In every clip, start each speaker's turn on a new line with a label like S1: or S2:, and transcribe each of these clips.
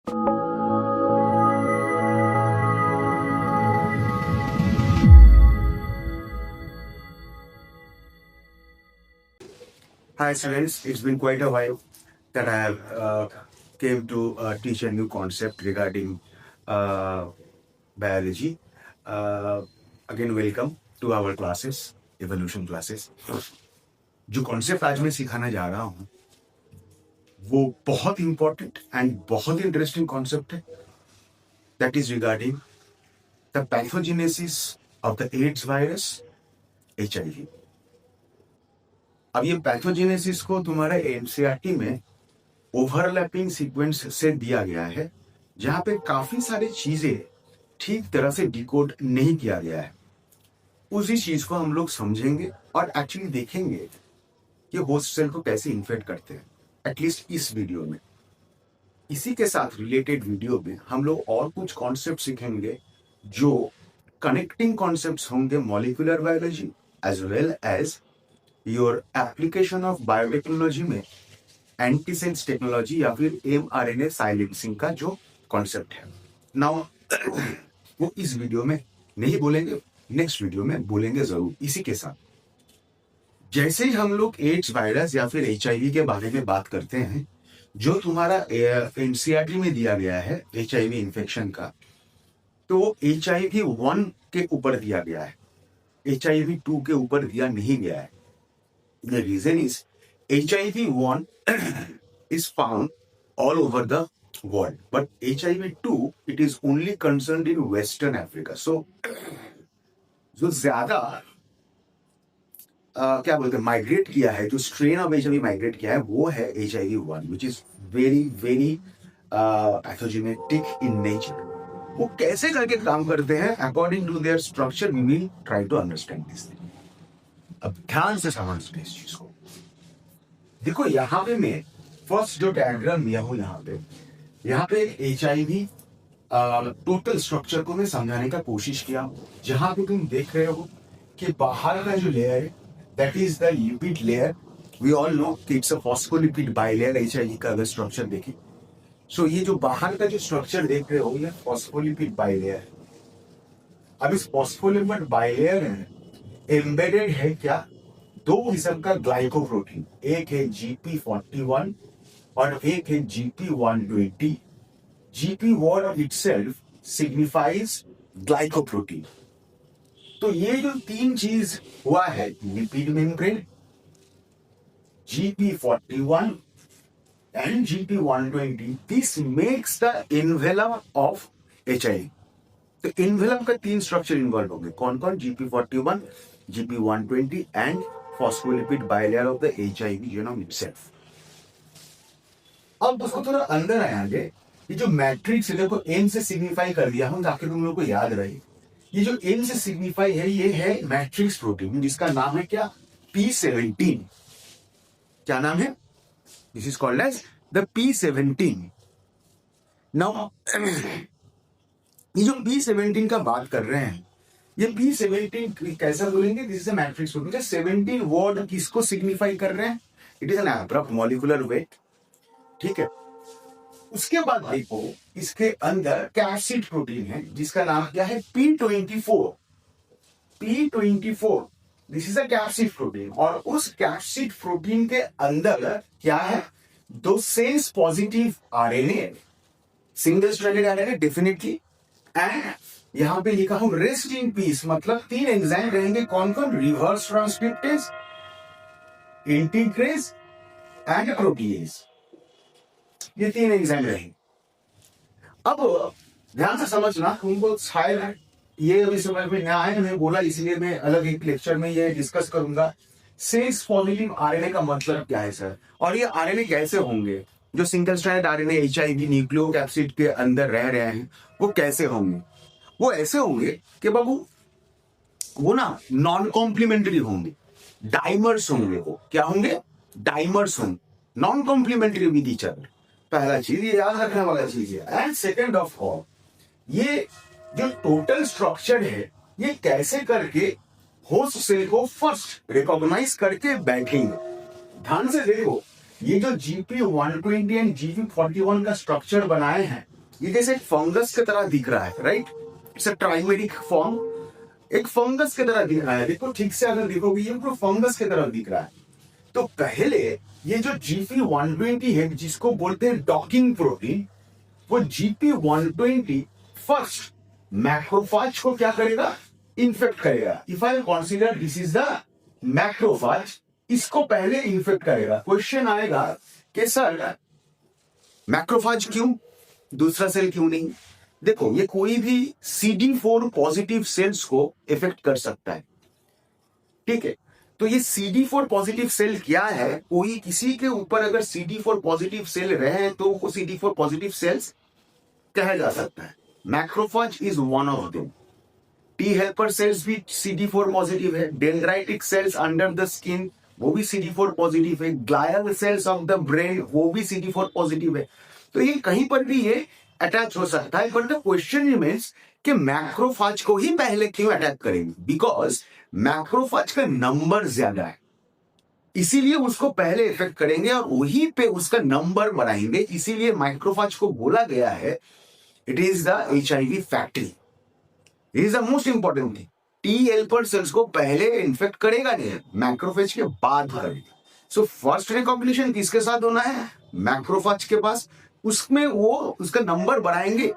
S1: Hi students, it's been quite a while that I have came to teach a new concept regarding biology. Again, welcome to our classes, evolution classes. जो concept आज मैं सिखाना जा रहा हूँ वो बहुत इंपॉर्टेंट एंड बहुत इंटरेस्टिंग कॉन्सेप्ट है. That is regarding the pathogenesis of the AIDS virus HIV. अब ये पैथोजेनेसिस को तुम्हारा एनसीईआरटी में ओवरलैपिंग सीक्वेंस से दिया गया है, जहां पे काफी सारी चीजें ठीक तरह से डिकोड नहीं किया गया है. उसी चीज को हम लोग समझेंगे और एक्चुअली देखेंगे कि होस्ट सेल को कैसे इन्फेक्ट करते हैं, एटलीस्ट इस वीडियो में. इसी के साथ रिलेटेड वीडियो में हम लोग और कुछ कॉन्सेप्ट सीखेंगे जो कनेक्टिंग कॉन्सेप्ट्स होंगे molecular biology as well as your application of biotechnology में एंटीसेंस टेक्नोलॉजी या फिर mRNA साइलेंसिंग का जो कॉन्सेप्ट है. नाउ वो इस वीडियो में नहीं बोलेंगे, नेक्स्ट वीडियो में बोलेंगे जरूर. इसी के साथ जैसे ही हम लोग एड्स वायरस या फिर HIV के बारे में बात करते हैं, जो तुम्हारा एनसीईआरटी में दिया गया है HIV इन्फेक्शन का, तो HIV-1 के ऊपर दिया गया है, HIV-2 के ऊपर दिया नहीं गया है. The reason is HIV-1 is found all over the world, but HIV-2 it is only concerned in Western Africa. So जो ज्यादा क्या बोलते हैं माइग्रेट किया है, जो स्ट्रेन ऑफ HIV माइग्रेट किया है वो है HIV-1, which is very pathogenetic in nature. वो कैसे करके काम करते हैं according to their structure we will try to understand this thing. अब ध्यान से समझते इस चीज को. देखो यहाँ पे मैं फर्स्ट जो डायग्राम लिया हूं, यहाँ पे HIV टोटल स्ट्रक्चर को मैं समझाने का कोशिश किया. जहां पे तुम देख रहे हो कि बाहर का जो लेयर है that is the lipid layer. We all know कि it's a phospholipid bilayer HIV का अगर स्ट्रक्चर देखें. सो ये जो बाहर का जो स्ट्रक्चर देख रहे हो ये फॉस्फोलिपिड बाइलेयर है. अब इस फॉस्फोलिपिड बाइलेयर में एम्बेडेड है क्या, दो किस्म का ग्लाइकोप्रोटीन. एक है GP41 और एक है GP120. GP word itself signifies glycoprotein. तो ये जो तीन चीज हुआ है, lipid membrane, GP41 and GP120, this makes the envelope of HIV. तो envelope का तीन स्ट्रक्चर इन्वॉल्व होंगे. कौन कौन? GP41, GP120 and phospholipid bilayer of the HIV genome itself. अब उसको थोड़ा अंदर आएंगे. ये जो मैट्रिक्स है देखो N से सिग्निफाई कर दिया हूं ताकि तुम लोग को याद रहे. ये जो N से सिग्निफाई है ये है मैट्रिक्स प्रोटीन जिसका नाम है क्या? P17. क्या नाम है? This is called as the P17. Now, ये जो P17 का बात कर रहे हैं, ये P17 कैसा बोलेंगे? This is a matrix protein. 17 word किसको सिग्निफाई कर रहे हैं? It is an abrupt molecular weight. ठीक है. उसके बाद देखो इसके अंदर कैप्सिड प्रोटीन है जिसका नाम क्या है? P24. P24 this is a capsid protein. और उस कैप्सिड प्रोटीन के अंदर क्या है? दो sense positive RNA, single stranded RNA definitely, and यहां पे लिखा हूं रेस्ट इन पीस, मतलब तीन एंजाइम रहेंगे. कौन कौन? Reverse transcriptase, integrase and protease. ये तीन एंजाइम रहेंगे. अब ध्यान से समझना, तुमको शायद ये अभी समझ में ना आए, मैं बोला इसलिए मैं अलग एक लेक्चर में ये डिस्कस करूंगा. सेंस पॉजिटिव RNA का मतलब क्या है सर, और ये RNA कैसे होंगे? जो single strand RNA HIV nucleocapsid के अंदर रह रहे हैं वो कैसे होंगे? वो ऐसे होंगे कि बाबू वो ना नॉन कॉम्प्लीमेंट्री होंगे, डाइमर्स होंगे. वो क्या होंगे? डाइमर्स होंगे, non complementary with each other. पहला चीज ये याद रखने वाला चीज है. एंड सेकेंड ऑफ ऑल, ये जो टोटल स्ट्रक्चर है ये कैसे करके होस्ट सेल को फर्स्ट रिकॉग्नाइज करके बैठेंगे. ध्यान से देखो, ये जो GP120 एंड GP41 का स्ट्रक्चर बनाए हैं ये जैसे एक फंगस की तरह दिख रहा है, right? It's a trimeric form, एक फंगस की तरह दिख रहा है। देखो ठीक से अगर देखोगे ये पूरा फंगस की तरह दिख रहा है। तो पहले ये जो GP120 है जिसको बोलते हैं डॉकिंग प्रोटीन, वो GP120 फर्स्ट मैक्रोफाज को क्या करेगा? इन्फेक्ट करेगा। If I consider this is the macrophage, इसको पहले इन्फेक्ट करेगा। क्वेश्चन आएगा कि सर मैक्रोफाज क्यों, दूसरा सेल क्यों नहीं? देखो ये कोई भी CD4 पॉजिटिव सेल्स को इफेक्ट कर सकता है, ठीक है? तो ये CD4 पॉजिटिव सेल क्या है? कोई किसी के ऊपर अगर CD4 पॉजिटिव सेल रहे तो वो CD4 पॉजिटिव सेल्स कहा जा सकता है। Macrophage is one of them. T helper cells भी CD4 पॉजिटिव है। Dendritic sales under the skin वो भी CD4 पॉजिटिव है। Glial cells of the brain वो भी CD4 पॉजिटिव है। तो ये कहीं पर भी ये अटैच हो सकता है। बट द क्वेश्चन रिमेन्स कि मैक्रोफाज को ही पहले क्यों अटैक करेंगे? बिकॉज मैक्रोफाज का नंबर ज्यादा है, इसीलिए उसको पहले इफेक्ट करेंगे और वहीं पे उसका नंबर बढ़ाएंगे। इसीलिए मैक्रोफाज को बोला गया है it is the HIV factory, it is the most important thing. T helper cells को पहले इन्फेक्ट करेगा नहीं, मैक्रोफेज के बाद करेगा। सो फर्स्ट रिकॉग्निशन किसके साथ होना है? मैक्रोफाज के पास। उसमें वो उसका नंबर बढ़ाएंगे,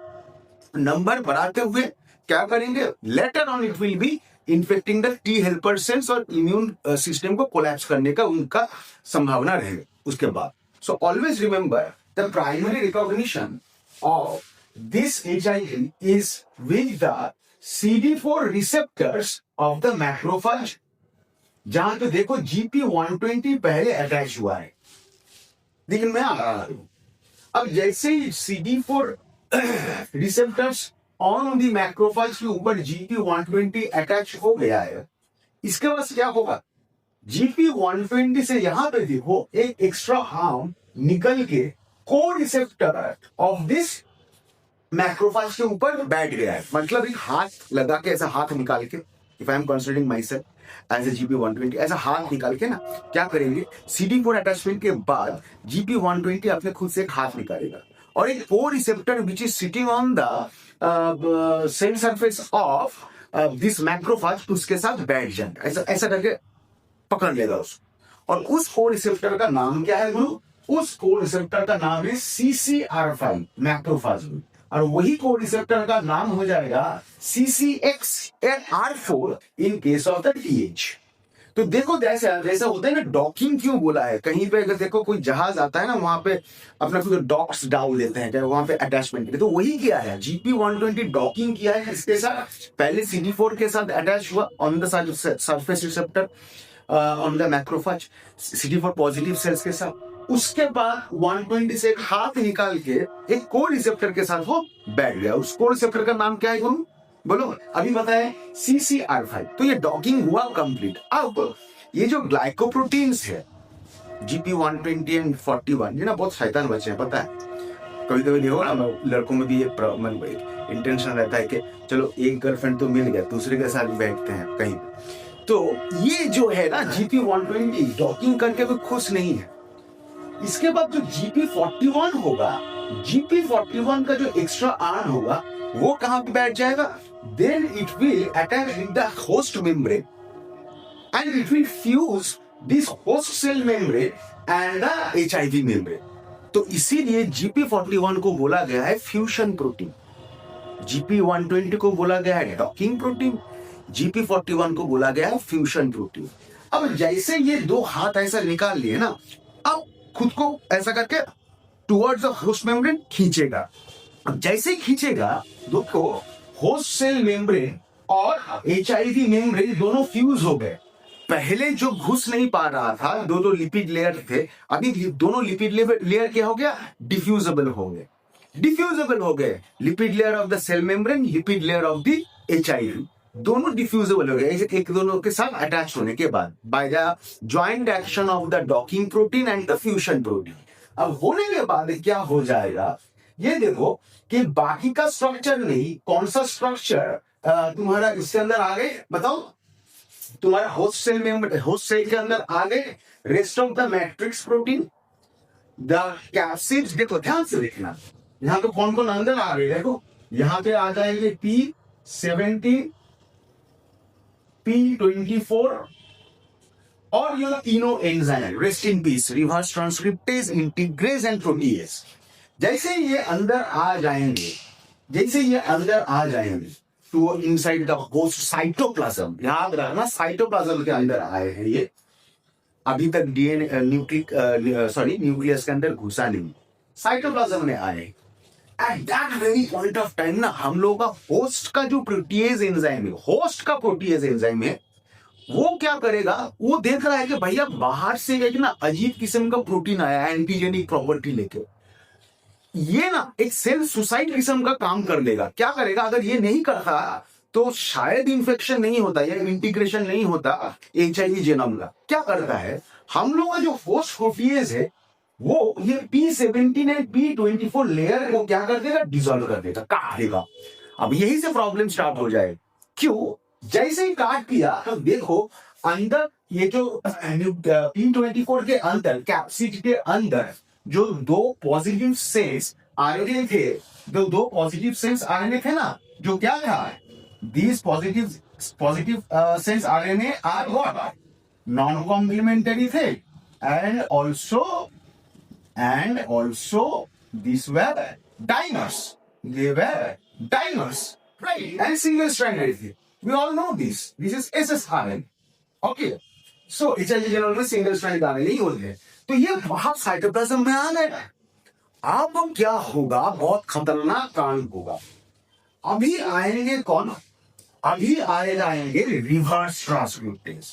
S1: नंबर बढ़ाते हुए क्या करेंगे? Later on it will be infecting the T helper cells और इम्यून सिस्टम को कोलैप्स करने का उनका संभावना रहेगा उसके बाद। So always remember the primary recognition of this HIV is with the CD4 receptors of the macrophage. जहां तो देखो GP120 पहले अटैच हुआ है, लेकिन मैं आ रहा हूं। अब जैसे ही CD4 receptors on the macrophage के ऊपर GP120 अटैच हो गया है, इसके बाद क्या होगा? GP120 से यहां पे देखो एक एक्स्ट्रा आर्म निकल के को रिसेप्टर ऑफ दिस मैक्रोफाज के ऊपर बैठ गया है। मतलब एक हाथ लगा के, ऐसा हाथ निकाल के, if I am considering myself as a GP120, ऐसा हाथ निकाल के ना क्या करेंगे? CD4 अटैचमेंट के बाद GP120 अपने खुद से एक हाथ निकालेगा और एक coreceptor which is sitting on the cell surface of this macrophage उसके साथ बैठ जाएगा, ऐसा ऐसा करके पकड़ लेगा उसको। और उस को रिसेप्टर का नाम क्या है गुरु? उस को रिसेप्टर का नाम है CCR5 मैक्रोफाज में, और वही को रिसेप्टर का नाम हो जाएगा CCXR4 in case of the TH। तो देखो जैसा होता है ना, डॉकिंग क्यों बोला है? कहीं पे अगर देखो कोई जहाज आता है ना, वहां पे अपना कुछ डॉक्स डाल देते हैं वहां पे अटैचमेंट के लिए। तो वही किया है, GP120 डॉकिंग किया है इसके साथ। पहले CD4 के साथ अटैच हुआ on the surface receptor on the macrophage CD4 positive cells के साथ। उसके बाद 120 से एक हाथ निकाल के एक को रिसेप्टर के साथ वो बैठ गया। उस को रिसेप्टर का नाम क्या है गुरु? बोलो, अभी बताए CCR5। तो ये डॉकिंग हुआ कंप्लीट। अब ये जो ग्लाइकोप्रोटीन्स है GP120 एंड 41, ये ना बहुत शैतान बच्चे हैं, पता है? कभी कभी देखो ना, लड़कों में भी एक इंटेंशन रहता है कि चलो एक गर्लफ्रेंड तो मिल गया, दूसरे के साथ बैठते हैं कहीं पे। तो ये जो है ना GP120 डॉकिंग करके कोई खुश नहीं है। इसके बाद जो GP41 होगा, GP41 का जो एक्स्ट्रा आर्म होगा वो कहां पे बैठ जाएगा? Then it will attack with the host membrane and it will fuse this host cell membrane and the HIV membrane. तो इसीलिए GP41 को बोला गया है फ्यूजन प्रोटीन, GP120 को बोला गया है डॉकिंग प्रोटीन, GP41 को बोला गया है फ्यूजन प्रोटीन। अब जैसे ये दो हाथ ऐसा निकाल लिए ना, अब खुद को ऐसा करके टुवर्ड्स द होस्ट मेम्ब्रेन खींचेगा। अब जैसे ही खींचेगा, देखो होस्ट सेल मेम्ब्रेन और HIV मेम्ब्रेन दोनों फ्यूज हो गए। पहले जो घुस नहीं पा रहा था, दो लिपिड लेयर थे, अभी दोनों लिपिड लेयर क्या हो गया? डिफ्यूजेबल हो गए। डिफ्यूजेबल हो गए, lipid layer of the cell membrane, lipid layer of the HIV, दोनों डिफ्यूजेबल हो गए एक दोनों के साथ अटैच होने के बाद, by the joint action of the docking protein and the fusion protein. अब होने के बाद क्या हो जाएगा? ये देखो कि बाकी का स्ट्रक्चर नहीं, कौन सा स्ट्रक्चर तुम्हारा इसके अंदर आ गए? बताओ, तुम्हारा होस्ट सेल में, होस्ट सेल के अंदर आ गए rest of the matrix protein, the capsids. देखो ध्यान से देखना, यहाँ पे कौन कौन अंदर आ रहे हैं देखो, यहाँ पे आ जाएंगे P70, P24 और ये तीनों enzyme, rest in peace, reverse transcriptase, integrase and protease. जैसे ये अंदर आ जाएंगे, जैसे ये अंदर आ जाएंगे तो इनसाइड द होस्ट साइटोप्लाज्म, याद रखना साइटोप्लाज्म के अंदर आए हैं ये, अभी तक डीएनए न्यूक्लियस के अंदर घुसा नहीं, साइटोप्लाज्म में आए। At that very point of time ना हम लोगों का होस्ट का जो प्रोटीएज एंजाइम है, होस्ट का प्रोटीएज एंजाइम है, वो क्या करेगा, वो देख रहा है कि भैया बाहर से एक ना अजीब किस्म का प्रोटीन आया है एंटीजेनिक प्रॉपर्टी लेके, ये ना एक सेल सुसाइड किस्म का काम कर लेगा। क्या करेगा, अगर ये नहीं करता तो शायद इंफेक्शन नहीं होता या इंटीग्रेशन नहीं होता HIV जेनोम का। क्या करता है, हम लोग का जो होस्ट प्रोटीएज है वो ये P17 एंड P24 लेयर को क्या कर देगा, डिसॉल्व कर देगा, काट देगा। अब यही से प्रॉब्लम स्टार्ट हो जाए। क्यों, जैसे ही काट दिया तो देखो अंदर ये जो P24 के अंदर कैप्सिड के अंदर जो दो पॉजिटिव सेल्स आरएनए थे, दो पॉजिटिव सेल्स आरएनए थे ना, जो क्या था, these positive sense RNA are what, non-complementary थे, and also these were dimers, they were dimers, right, and single stranded थे, we all know this is ssRNA, okay, so HIV genome में single strand RNA नहीं होते हैं, तो ये बाहर cytoplasm में आ गए। अब क्या होगा, बहुत खतरनाक कांड होगा। अभी आएंगे कौन, अभी आएंगे रिवर्स ट्रांसक्रिप्टेज।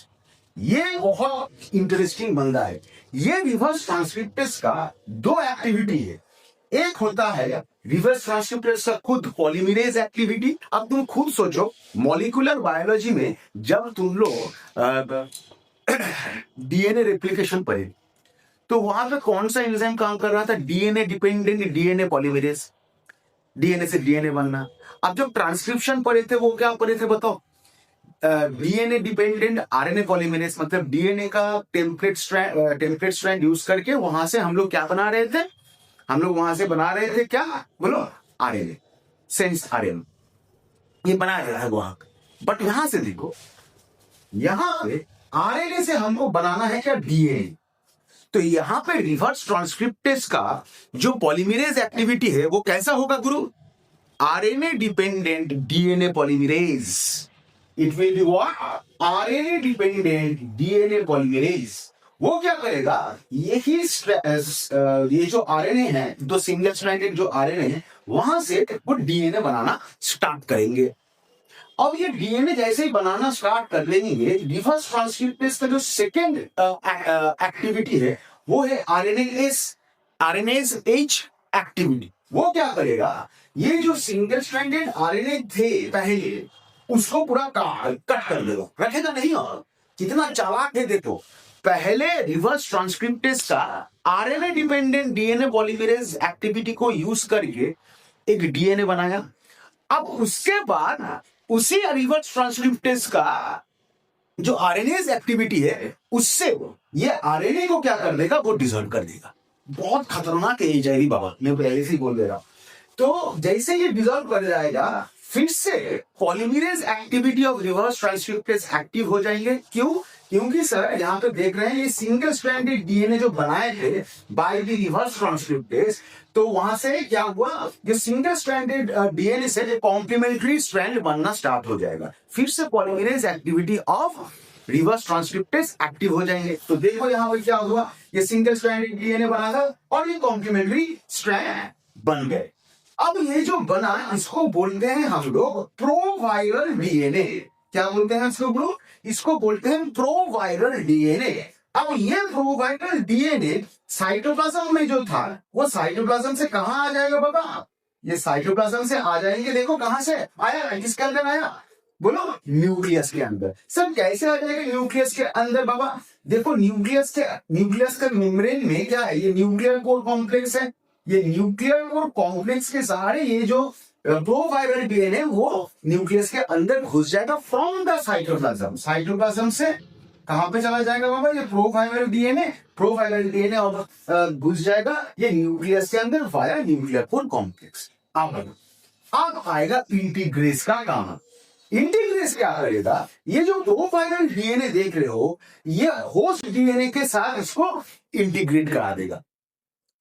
S1: ये बहुत इंटरेस्टिंग बंदा है। ये रिवर्स ट्रांसक्रिप्टेज का दो एक्टिविटी है, एक होता है रिवर्स ट्रांसक्रिप्टेज का खुद पॉलीमरेज एक्टिविटी। अब तुम खुद सोचो, मॉलिक्यूलर बायोलॉजी में जब तुम लोग डीएनए रेप्लिकेशन पढ़े तो वहां पे कौन सा एंजाइम काम कर रहा था, DNA dependent DNA polymerase, DNA से डीएनए बनना। अब जब ट्रांसक्रिप्शन पढ़े थे वो क्या पढ़े थे बताओ, डीएनए डिपेंडेंट आरएनए पॉलीमरेज, मतलब डीएनए का टेम्पलेट स्ट्रैंड यूज करके वहां से हम लोग क्या बना रहे थे, हम लोग वहां से बना रहे थे क्या बोलो, आरएनए, सेंस आरएनए, ये बना रहा है वहां। बट यहां से देखो, यहां पे आरएनए से हमको बनाना है क्या, डीएनए। तो यहां पे रिवर्स ट्रांसक्रिप्टेज का जो पॉलीमरेज एक्टिविटी है वो कैसा होगा गुरु, RNA dependent DNA polymerase. It will be what, RNA dependent DNA polymerase. वो क्या करेगा, ये जो आरएनए है, दो सिंगल स्ट्रैंडेड जो आरएनए है, वहां से वो डीएनए बनाना स्टार्ट करेंगे। अब ये डीएनए जैसे ही बनाना स्टार्ट कर लेंगे, रिवर्स ट्रांसक्रिप्टेज का जो सेकेंड एक्टिविटी है वो है आरएनएज एच एक्टिविटी। वो क्या करेगा, ये जो सिंगल स्ट्रैंडेड आरएनए थे पहले, उसको पूरा कट कर देगा, रखेगा नहीं। और कितना चालाक है देखो, पहले रिवर्स ट्रांसक्रिप्टेज का RNA dependent DNA polymerase activity को यूज करके एक डीएनए बनाया। अब उसके बाद उसी रिवर्स ट्रांसक्रिप्टेज का जो आरएनएज एक्टिविटी है, उससे ये आरएनए को क्या कर देगा, वो डिसॉल्व कर देगा। बहुत खतरनाक है एचआईवी बाबा, मैं पहले से ही बोल दे रहा हूं। तो जैसे ये डिसॉल्व कर जाएगा, फिर से polymerase activity of reverse transcriptase active हो जाएंगे। क्यों, क्योंकि सर यहाँ पे देख रहे हैं ये सिंगल स्ट्रैंडेड डीएनए जो बनाए थे बाय द रिवर्स ट्रांसक्रिप्टेज, तो वहां से क्या हुआ, ये सिंगल स्ट्रैंडेड डीएनए से कॉम्प्लीमेंट्री स्ट्रैंड बनना स्टार्ट हो जाएगा। फिर से polymerase activity of reverse transcriptase active हो जाएंगे। तो देखो यहाँ पर क्या हुआ, ये सिंगल स्ट्रैंडेड डीएनए बना था और ये कॉम्प्लीमेंट्री स्ट्रैंड बन गए। अब ये जो बना, इसको बोलते हैं हम लोग प्रोवायरल डीएनए। क्या बोलते हैं इसको ब्रो, इसको बोलते हैं प्रोवायरल डीएनए। अब ये प्रोवायरल डीएनए साइटोप्लाज्म में जो था, वो साइटोप्लाज्म से कहां आ जाएगा बाबा, ये साइटोप्लाज्म से आ जाएंगे। देखो कहां से आया, किसके अंदर आया बोलो, न्यूक्लियस के अंदर। सर कैसे आ जाएगा न्यूक्लियस के अंदर बाबा, देखो न्यूक्लियस का मेम्ब्रेन में क्या है, ये न्यूक्लियर कोर कॉम्प्लेक्स है। ये न्यूक्लियर कोर कॉम्प्लेक्स के सहारे ये जो प्रोवायरल डीएनए वो न्यूक्लियस के अंदर घुस जाएगा फ्रॉम द साइटोप्लाज्म। साइटोप्लाज्म से कहां पे चला जाएगा बाबा? ये प्रोफाइलल डीएनए और घुस जाएगा ये न्यूक्लियस के अंदर वाया न्यूक्लियर पोल कॉम्प्लेक्स। अब आएगा इंटीग्रेस का काम। इंटीग्रेस क्या करेगा? ये जो प्रोफाइलल डीएनए देख रहे हो, ये होस्ट डीएनए के साथ इसको इंटीग्रेट करा देगा।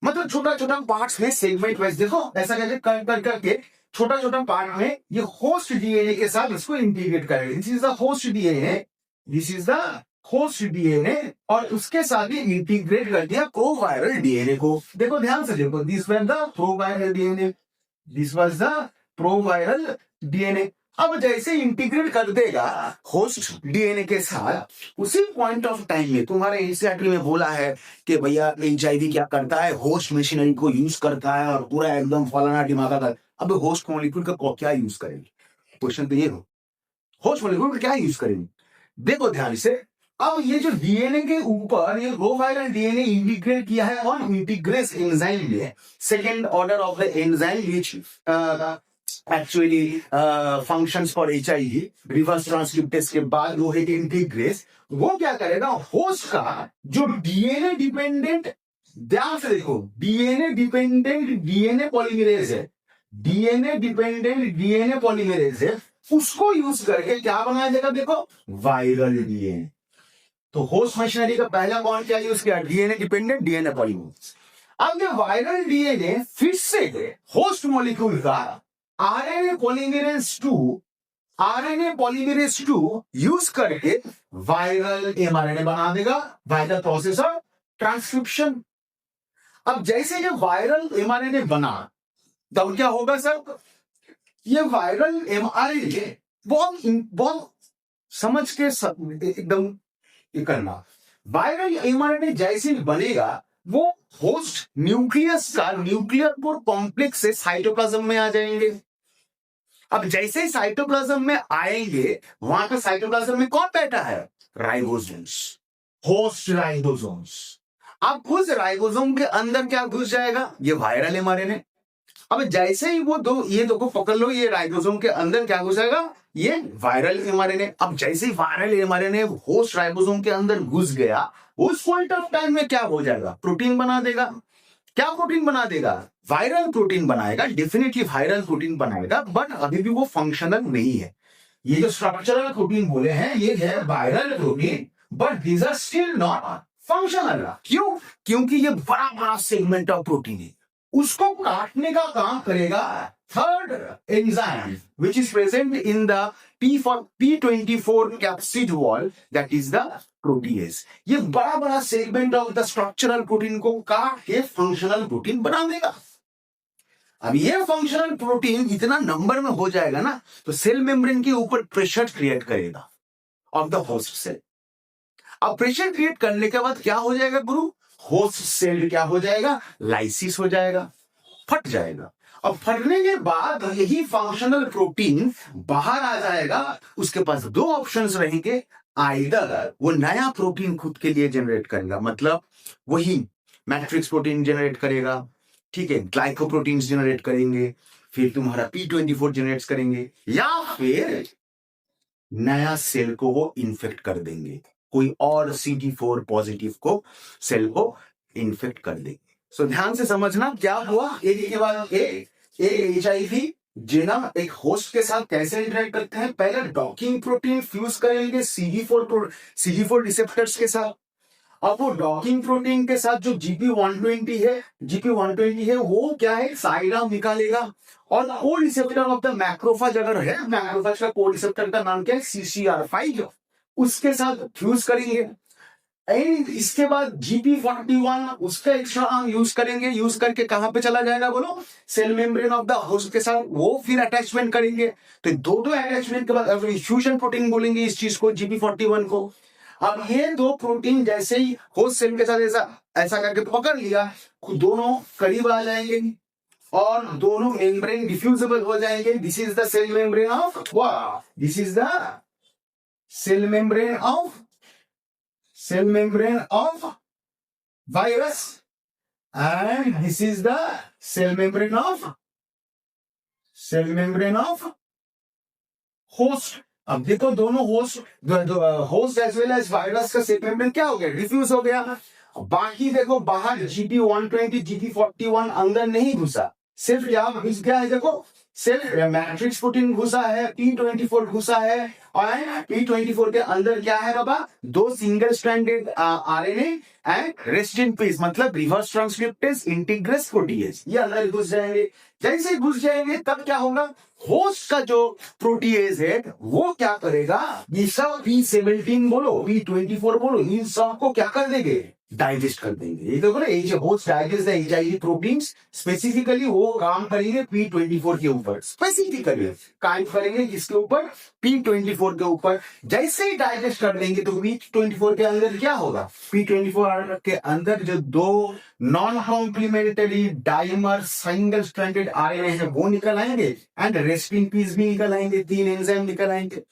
S1: मतलब छोटा छोटा पार्ट्स में सेगमेंट वाइज, देखो ऐसा करके छोटा छोटा पार्ट में ये होस्ट डीएनए के साथ इसको इंटीग्रेट करेगा। This is the host DNA, और उसके साथ ही इंटीग्रेट कर दिया प्रोवायरल डीएनए को। देखो ध्यान से देखो, दिस वाज द प्रोवायरल डीएनए। अब जैसे इंटीग्रेट कर देगा होस्ट डीएनए के साथ, उसी पॉइंट ऑफ टाइम में तुम्हारे एनसीईआरटी में बोला है कि भैया एचआईवी क्या करता है, होस्ट मशीनरी को यूज करता है और पूरा एकदम फलाना दिमागा का। अब होस्ट मॉलिक्यूल का क्या यूज करेंगे? क्वेश्चन तो ये हो, होस्ट मॉलिक्यूल का क्या यूज करेंगे? देखो ध्यान से, अब ये जो डीएनए के ऊपर ये प्रोवायरल डीएनए इंटीग्रेट किया है ऑन इंटीग्रेस एंजाइम में, second order of the enzyme which actually functions for HIV, reverse transcriptase के बाद वो है इंटीग्रेस। वो क्या करेगा? होस्ट का जो डीएनए डिपेंडेंट, ध्यान से देखो, डीएनए डिपेंडेंट डीएनए पॉलीमरेज है, उसको यूज करके क्या बनाया जाएगा? देखो वायरल डीएनए। तो होस्ट मशीनरी का पहला बॉन्ड क्या यूज किया? DNA dependent DNA polymerase. अब ये वायरल डीएनए फिर से होस्ट मॉलिक्यूल का आरएनए पॉलीमरेज 2 यूज करके वायरल एमआरएनए बना देगा by the process of transcription. अब जैसे ये वायरल एमआरएनए बना, तब क्या होगा सर? ये वायरल एमआरएनए बहुत समझ के एकदम करना। वायरल एमआरएनए जैसे बनेगा, वो होस्ट न्यूक्लियस का न्यूक्लियर पोर कॉम्प्लेक्स से साइटोप्लाज्म में आ जाएंगे। अब जैसे ही साइटोप्लाज्म में आएंगे, वहां पे साइटोप्लाज्म में कौन बैठा है? Ribosomes, host ribosomes. अब उस राइबोसोम के अंदर क्या घुस जाएगा? ये वायरल एमआरएनए। अब जैसे ही ये दो को पकड़ लो, ये राइबोसोम के अंदर क्या घुस जाएगा? ये वायरल एमआरएनए। अब जैसे ही वायरल एमआरएनए होस्ट राइबोसोम के अंदर घुस गया, उस पॉइंट ऑफ टाइम में क्या हो जाएगा? प्रोटीन बना देगा। क्या प्रोटीन बना देगा? वायरल प्रोटीन बनाएगा, डेफिनेटली वायरल प्रोटीन बनाएगा, बट अभी भी वो फंक्शनल नहीं है। ये जो स्ट्रक्चरल प्रोटीन बोले हैं, ये है viral protein, but these are still not functional. क्यों? क्योंकि ये बड़ा बड़ा सेगमेंट ऑफ प्रोटीन है, उसको काटने का काम करेगा third enzyme which is present in the P24 capsid wall, that is the protease। ये बड़ा बड़ा segment of the structural protein को काट के फंक्शनल प्रोटीन बना देगा। अब ये फंक्शनल प्रोटीन इतना नंबर में हो जाएगा ना, तो सेल मेम्ब्रेन के ऊपर प्रेशर क्रिएट करेगा ऑफ द होस्ट सेल। अब प्रेशर क्रिएट करने के बाद क्या हो जाएगा गुरु? होस्ट सेल क्या हो जाएगा? लाइसिस हो जाएगा, फट जाएगा। अब फटने के बाद यही फंक्शनल प्रोटीन बाहर आ जाएगा। उसके पास दो ऑप्शंस रहेंगे, आइदर वो नया प्रोटीन खुद के लिए जनरेट करेगा, मतलब वही मैट्रिक्स प्रोटीन जनरेट करेगा, ठीक है, ग्लाइकोप्रोटीन्स जनरेट करेंगे, फिर तुम्हारा P24 जनरेट करेंगे, या फिर नया सेल को वो इन्फेक्ट कर देंगे, कोई और CD4 पॉजिटिव को सेल को इन्फेक्ट कर देंगे। सो ध्यान से समझना क्या हुआ, एक के बाद एक HIV जिना एक होस्ट के साथ कैसे इंटरेक्ट करते हैं। पहले डॉकिंग प्रोटीन फ्यूज करेंगे CD4 रिसेप्टर्स के साथ। अब वो डॉकिंग प्रोटीन के साथ जो GP120 है वो क्या है? साइड आर्म निकालेगा, और को रिसेप्टर ऑफ द मैक्रोफेज अगर है, मैक्रोफेज का को रिसेप्टर का नाम क्या है? CCR5, उसके साथ फ्यूज करेंगे। एंड इसके बाद GP41 उसका एक्स्ट्रा आर्म यूज करेंगे, यूज करके कहां पे चला जाएगा बोलो? Cell membrane of the host के साथ वो फिर अटैचमेंट करेंगे। तो दो अटैचमेंट के बाद फ्यूजन प्रोटीन बोलेंगे इस चीज को, GP41 को। अब ये दो प्रोटीन जैसे ही होस्ट सेल के साथ ऐसा करके पकड़ लिया, दोनों करीब आ जाएंगे और दोनों मेम्ब्रेन डिफ्यूजिबल हो जाएंगे। This is the cell membrane of virus, and this is the cell membrane of host अब देखो दोनों host as well as virus का सेल मेम्ब्रेन क्या हो गया, डिफ्यूज हो गया। बाकी देखो बाहर GP120 GP41 अंदर नहीं घुसा, सिर्फ यहाँ घुस गया है। देखो सिर्फ मैट्रिक्स प्रोटीन घुसा है, P24 घुसा है, और P24 के अंदर क्या है बाबा, 2 single stranded RNA and rest in peace, मतलब रिवर्स ट्रांसक्रिप्टेज इंटीग्रेस प्रोटीएज, ये अंदर घुस जाएंगे। जैसे घुस जाएंगे तब क्या होगा, होस्ट का जो प्रोटीएज है वो क्या करेगा, ये सब P17 बोलो P24 बोलो, इन सब को क्या कर देंगे, डाइजेस्ट कर देंगे। ये देखो ना, ये जो host digest the HIV proteins, specifically वो काम करेंगे P24 के ऊपर, स्पेसिफिकली काम करेंगे किसके ऊपर, P24 के ऊपर। जैसे ही डाइजेस्ट कर देंगे तो P24 के अंदर क्या होगा, P24 के अंदर जो 2 non complementary dimer single stranded RNA है वो निकल आएंगे, एंड रेस्ट इन पीस भी निकल आएंगे, 3 एंजाइम निकल आएंगे।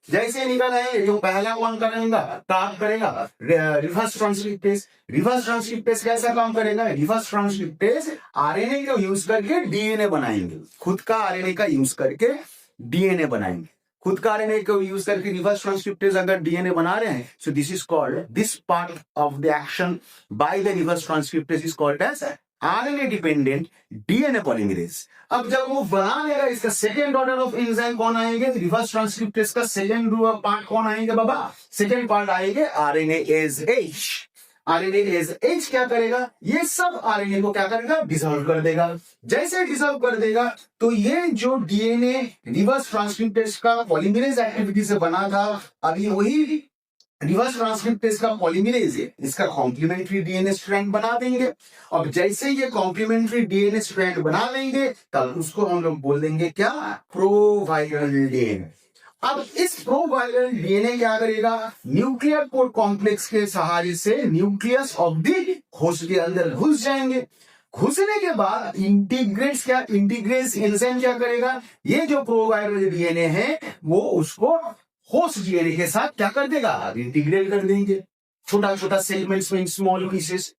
S1: जैसे निकल आए जो पहला वन करेगा काम करेगा रिवर्स ट्रांसक्रिप्टेज। रिवर्स ट्रांसक्रिप्टेज कैसा काम करेगा, रिवर्स ट्रांसक्रिप्टेज RNA का यूज करके DNA बनाएंगे, खुद का RNA का यूज करके DNA बनाएंगे, खुद का RNA को यूज करके रिवर्स ट्रांसक्रिप्टेज अगर DNA बना रहे हैं, so this is called, this part of the action by the reverse transcriptase is called as RNA dependent DNA polymerase. अब जब वो बना लेगा, इसका सेकेंड ऑर्डर ऑफ एंजाइम कौन आएंगे, रिवर्स ट्रांसक्रिप्टेज का सेकेंड पार्ट कौन आएंगे बाबा, सेकेंड पार्ट आएंगे RNase H। RNase H क्या करेगा, ये सब RNA को क्या करेगा, डिसॉल्व कर देगा। जैसे डिसॉल्व कर देगा तो ये जो DNA रिवर्स ट्रांसक्रिप्टेज का पॉलीमरेज एक्टिविटी से बना था, अभी वही रिवर्स ट्रांसक्रिप्टेज का पॉलीमरेज है, इसका कॉम्प्लीमेंट्री DNA स्ट्रैंड बना देंगे। अब जैसे ये कॉम्प्लीमेंट्री DNA स्ट्रैंड बना लेंगे तब उसको हम लोग बोल देंगे क्या, प्रोवायरल DNA। अब इस प्रोवायरल DNA क्या करेगा, न्यूक्लियर पोर्ट कॉम्प्लेक्स के सहारे से न्यूक्लियस ऑफ द होस्ट के अंदर घुस जाएंगे। घुसने के बाद इंटीग्रेट्स क्या, इंटीग्रेस एंजाइम क्या करेगा, ये जो प्रोवायरल DNA है वो उसको होस्ट DNA के साथ क्या कर देगा, इंटीग्रेट कर देंगे, छोटा छोटा सेगमेंट्स में, स्मॉल पीसेस।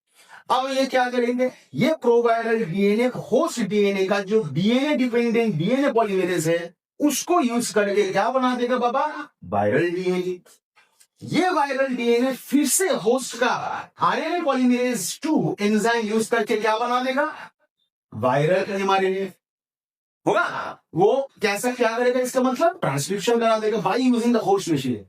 S1: अब ये क्या करेंगे, ये प्रोवायरल DNA होस्ट DNA का जो DNA डिपेंडेंट DNA पॉलीमरेज है उसको यूज करके क्या बना देगा बाबा, वायरल DNA। ये वायरल DNA फिर से होस्ट का RNA पॉलीमरेज 2 एंजाइम यूज करके क्या बना देगा, वायरल mRNA होगा। वो कैसा क्या करेगा, इसका मतलब ट्रांसक्रिप्शन करा देगा by using the host machine.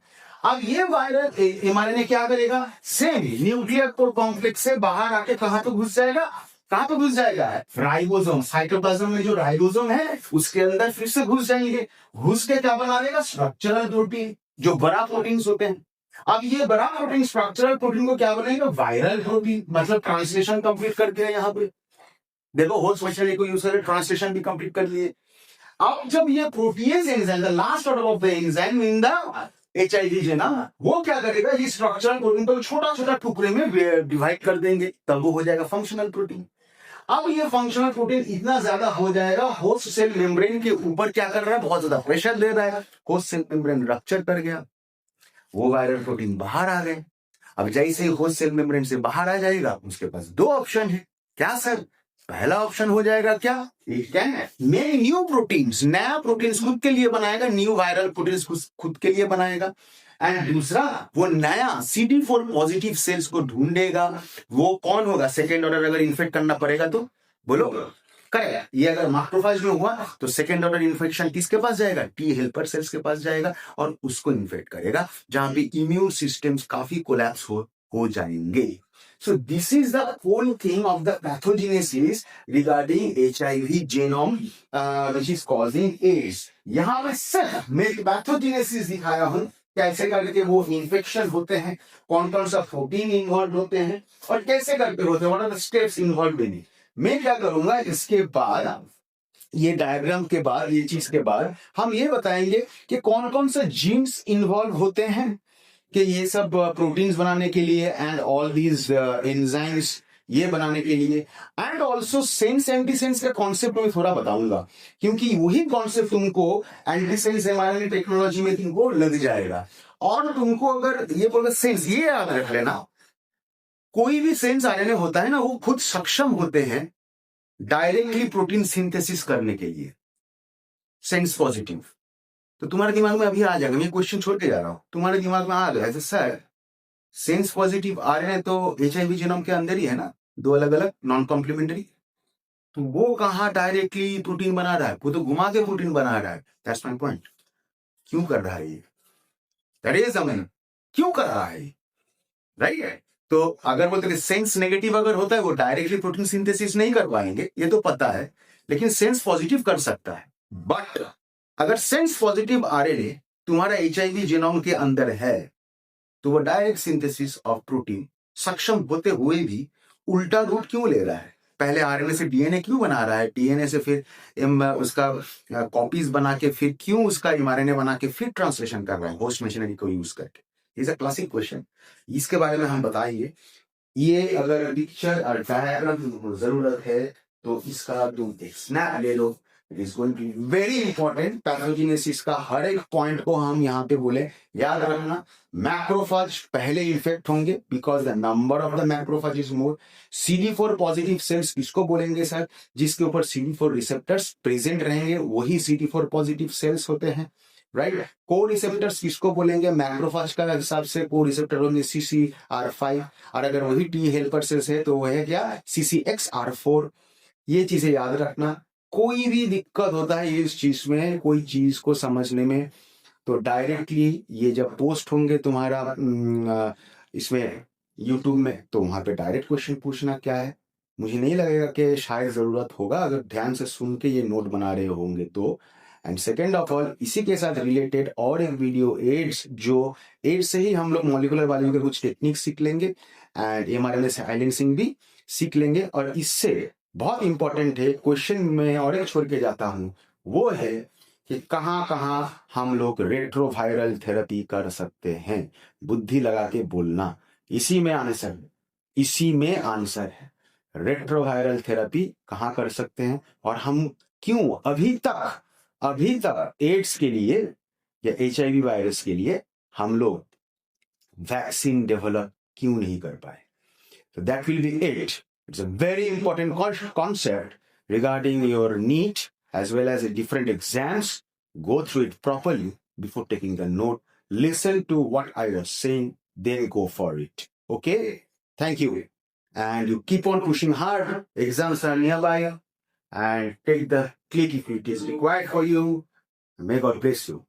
S1: अब ये वायरल mRNA क्या करेगा, सेम न्यूक्लियर पोर्ट कॉम्प्लेक्स से बाहर आके कहां तो घुस जाएगा, कहां तो घुस जाएगा, राइबोसोम, साइटोप्लाज्म में जो राइबोसोम है उसके अंदर फिर से घुस जाएंगे। घुस के क्या बना देगा, स्ट्रक्चरल प्रोटीन, जो बड़ा प्रोटीन्स होते हैं। अब ये बड़ा प्रोटीन स्ट्रक्चरल प्रोटीन को क्या बनाएगा, वायरल प्रोटीन, मतलब ट्रांसलेशन कंप्लीट कर दिया। यहाँ पे देखो होस्ट मशीनरी को यूज करके ट्रांसलेशन भी कंप्लीट कर लिए। अब जब ये protease enzyme, the last order of the enzyme in the HIV है ना, वो क्या करेगा, ये स्ट्रक्चरल प्रोटीन को छोटा छोटा टुकड़े में डिवाइड कर देंगे, तब वो हो जाएगा फंक्शनल प्रोटीन। अब ये फंक्शनल प्रोटीन इतना ज्यादा हो जाएगा, होस्ट सेल मेम्ब्रेन के ऊपर क्या कर रहा है, बहुत ज्यादा प्रेशर दे रहा है, होस्ट सेल मेम्ब्रेन रप्चर कर गया, वो वायरल प्रोटीन बाहर आ गए। अब जैसे ही होस्ट सेल मेम्ब्रेन से बाहर आ जाएगा, उसके पास 2 ऑप्शन है। क्या सर, पहला ऑप्शन हो जाएगा क्या, मेक न्यू प्रोटीन्स, नया प्रोटीन्स खुद के लिए बनाएगा, न्यू वायरल प्रोटीन्स खुद के लिए बनाएगा। एंड दूसरा, वो नया CD4 पॉजिटिव सेल्स को ढूंढेगा। वो कौन होगा, सेकेंड ऑर्डर अगर इन्फेक्ट करना पड़ेगा तो बोलो करेगा। ये अगर मैक्रोफेज में हुआ तो सेकेंड ऑर्डर इन्फेक्शन किसके पास जाएगा, T हेल्पर सेल्स के पास जाएगा और उसको इन्फेक्ट करेगा, जहां पे इम्यून सिस्टम्स काफी कोलैप्स हो जाएंगे। So this is the whole thing of the pathogenesis regarding HIV genome which is causing AIDS. यहाँ मैं सिर्फ मेरी पैथोजेनेसिस दिखाया हूँ, कैसे करके वो इन्फेक्शन होते हैं, कौन कौन सा प्रोटीन इन्वॉल्व होते हैं और कैसे करके होते हैं, what are the steps involve in it. मैं क्या करूंगा, इसके बाद ये डायग्राम के बाद, ये चीज के बाद हम ये बताएंगे कि कौन कौन से जीन्स इन्वॉल्व होते हैं कि ये सब प्रोटीन्स बनाने के लिए, एंड ऑल दीज एंजाइम्स ये बनाने के लिए, एंड ऑल्सो सेंस एंटीसेंस का कॉन्सेप्ट में थोड़ा बताऊंगा, क्योंकि वही कॉन्सेप्ट तुमको एंटीसेंस mRNA टेक्नोलॉजी में तुमको लग जाएगा। और तुमको अगर ये बोलते सेंस, ये याद रख लेना, कोई भी सेंस RNA होता है ना, वो खुद सक्षम होते हैं डायरेक्टली प्रोटीन सिंथेसिस करने के लिए, सेंस पॉजिटिव। तो तुम्हारे दिमाग में अभी आ जाएगा, मैं क्वेश्चन छोड़ के जा रहा हूँ, तुम्हारे दिमाग में आ गया ऐसे सर सेंस पॉजिटिव आरएनए तो HIV जीनोम के अंदर ही है ना, दो अलग अलग नॉन कॉम्प्लीमेंट्री, तो वो कहाँ डायरेक्टली प्रोटीन बना रहा है, वो तो घुमा के प्रोटीन बना रहा है। That's my point. क्यों कर रहा है ये, दैट इज मीन, क्यों कर रहा है, राइट? तो अगर बोलते कि सेंस नेगेटिव अगर होता है वो डायरेक्टली प्रोटीन सिंथेसिस नहीं कर पाएंगे, ये तो पता है, लेकिन सेंस पॉजिटिव कर सकता है। बट अगर सेंस पॉजिटिव आरएनए तुम्हारा HIV जीनोम के अंदर है तो वो डायरेक्ट सिंथेसिस ऑफ प्रोटीन सक्षम होते हुए भी उल्टा रूट क्यों ले रहा है? पहले आरएनए से डीएनए क्यों बना रहा है, डीएनए से फिर उसका कॉपीज बना के फिर क्यों उसका एमआरएनए बना के फिर ट्रांसलेशन कर रहा है होस्ट मशीनरी को यूज करके? इज अ क्लासिक क्वेश्चन, इसके बारे में हम बताएंगे। ये अगर पिक्चर और डायग्राम जरूरत है तो इसका तुम एक स्नैप ले लो, it is going to be very important. Pathogenesis का हर एक पॉइंट को हम यहाँ पे बोले, याद रखना मैक्रोफाज पहले इफेक्ट होंगे because the number of the macrophage is more. CD4 positive cells किसको बोलेंगे सर? जिसके ऊपर CD4 रिसेप्टर्स प्रेजेंट रहेंगे वही CD4 पॉजिटिव सेल्स होते हैं, राइट? को रिसेप्टर्स किसको बोलेंगे? मैक्रोफाज का हिसाब से को रिसेप्टर होंगे CCR5, और अगर वही टी हेल्पर सेल्स है तो वह है क्या? CCXR4। ये चीजें याद रखना। कोई भी दिक्कत होता है इस चीज में, कोई चीज को समझने में, तो डायरेक्टली ये जब पोस्ट होंगे तुम्हारा इसमें यूट्यूब में, तो वहां पे डायरेक्ट क्वेश्चन पूछना क्या है। मुझे नहीं लगेगा कि शायद जरूरत होगा, अगर ध्यान से सुन के ये नोट बना रहे होंगे तो। एंड सेकेंड ऑफ ऑल, इसी के साथ रिलेटेड और एक वीडियो एड्स, जो एड्स से ही हम लोग मॉलिक्यूलर बायोलॉजी के कुछ टेक्निक सीख लेंगे एंड mRNA साइलेंसिंग भी सीख लेंगे। और इससे बहुत इंपॉर्टेंट है, क्वेश्चन में और एक छोड़ के जाता हूं, वो है कि कहाँ कहाँ हम लोग रेट्रोवायरल थेरेपी कर सकते हैं। बुद्धि लगा के बोलना, इसी में आंसर, इसी में आंसर है। रेट्रोवायरल थेरेपी कहाँ कर सकते हैं, और हम क्यों अभी तक एड्स के लिए या HIV वायरस के लिए हम लोग वैक्सीन डेवलप क्यों नहीं कर पाए। So that will be it. It's a very important concept regarding your NEET as well as different exams. Go through it properly before taking the note. Listen to what I was saying, then go for it. Okay? Thank you. And you keep on pushing hard. Exams are nearby. And take the click if it is required for you. May God bless you.